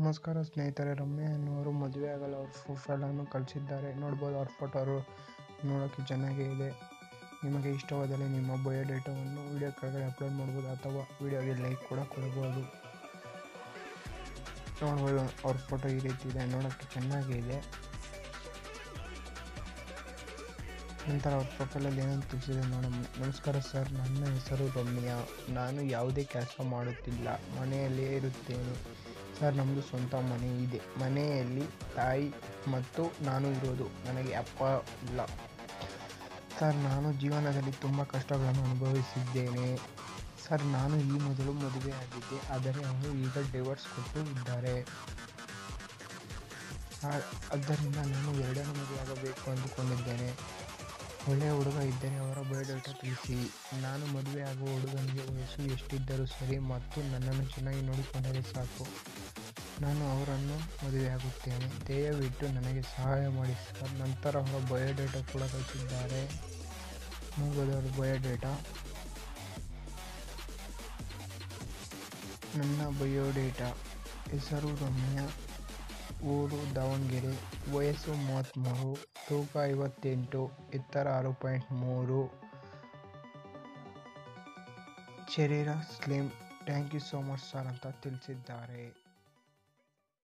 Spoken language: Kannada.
ನಮಸ್ಕಾರ ಸ್ನೇಹಿತರೆ, ರಮ್ಯಾ ಎನ್ನುವರು ಮದುವೆ ಆಗಲು ಅವ್ರ ಪ್ರೊಫೈಲನ್ನು ಕಳಿಸಿದ್ದಾರೆ. ನೋಡ್ಬೋದು, ಅವ್ರ ಫೋಟೋ ಅವರು ನೋಡೋಕ್ಕೆ ಚೆನ್ನಾಗೇ ಇದೆ. ನಿಮಗೆ ಇಷ್ಟವಾದಲ್ಲಿ ನಿಮ್ಮ ಬಯೋಡೇಟಾವನ್ನು ವಿಡಿಯೋ ಕೆಳಗಡೆ ಅಪ್ಲೋಡ್ ಮಾಡ್ಬೋದು ಅಥವಾ ವಿಡಿಯೋಗೆ ಲೈಕ್ ಕೂಡ ಕೊಡಬಹುದು. ನೋಡ್ಬೋದು, ಅವ್ರ ಫೋಟೋ ಈ ರೀತಿ ಇದೆ, ನೋಡೋಕ್ಕೆ ಚೆನ್ನಾಗೇ ಇದೆ. ನಂತರ ಅವ್ರ ಪ್ರೊಫೈಲಲ್ಲಿ ಏನಂತ ತಿಳಿಸಿದೆ ನೋಡೋಣ. ನಮಸ್ಕಾರ ಸರ್, ನನ್ನ ಹೆಸರು ರಮ್ಯಾ. ನಾನು ಯಾವುದೇ ಕೆಲಸ ಮಾಡುತ್ತಿಲ್ಲ, ಮನೆಯಲ್ಲೇ ಇರುತ್ತೇನೆ. ಸರ್, ನಮ್ಮದು ಸ್ವಂತ ಮನೆ ಇದೆ. ಮನೆಯಲ್ಲಿ ತಾಯಿ ಮತ್ತು ನಾನು ಇರೋದು. ನನಗೆ ಅಪ್ಪ ಇಲ್ಲ. ಸರ್, ನಾನು ಜೀವನದಲ್ಲಿ ತುಂಬ ಕಷ್ಟಗಳನ್ನು ಅನುಭವಿಸಿದ್ದೇನೆ. ಸರ್, ನಾನು ಈ ಮೊದಲು ಮದುವೆ ಆಗಿದ್ದೆ, ಆದರೆ ಅವರು ಈಗ ಡಿವೋರ್ಸ್ ಕೊಟ್ಟು ಇದ್ದಾರೆ. ಆದ್ದರಿಂದ ನಾನು ಎರಡನೇ ಮದುವೆ ಆಗಬೇಕು ಅಂದುಕೊಂಡಿದ್ದೇನೆ. ಒಳ್ಳೆಯ ಹುಡುಗ ಇದ್ದರೆ ಅವರ ಬಯೋಡೇಟಾ ತಿಳಿಸಿ. ನಾನು ಮದುವೆ ಆಗುವ ಹುಡುಗನಿಗೆ ವಯಸ್ಸು ಎಷ್ಟಿದ್ದರೂ ಸರಿ ಮತ್ತು ನನ್ನನ್ನು ಚೆನ್ನಾಗಿ ನೋಡಿಕೊಂಡರೆ ಸಾಕು. ನಾನು ಅವರನ್ನು ಮದುವೆಯಾಗುತ್ತೇನೆ. ದಯವಿಟ್ಟು ನನಗೆ ಸಹಾಯ ಮಾಡಿ ಸರ್. ನಂತರ ಅವರ ಬಯೋಡೇಟಾ ಕೂಡ ಕಳಿಸಿದ್ದಾರೆ. ನೋಡ್ಬೋದು ಅವರ ಬಯೋಡೇಟಾ. ನನ್ನ ಬಯೋಡೇಟಾ: ಹೆಸರು ರಮ್ಯಾ, ಊರು ದಾವಣಗೆರೆ, ವಯಸ್ಸು 33, ತೂಕ 58, ಎತ್ತರ 6.3, ಶರೀರ slim. Thank you so much sir ಅಂತ ತಿಳಿಸಿದ್ದಾರೆ.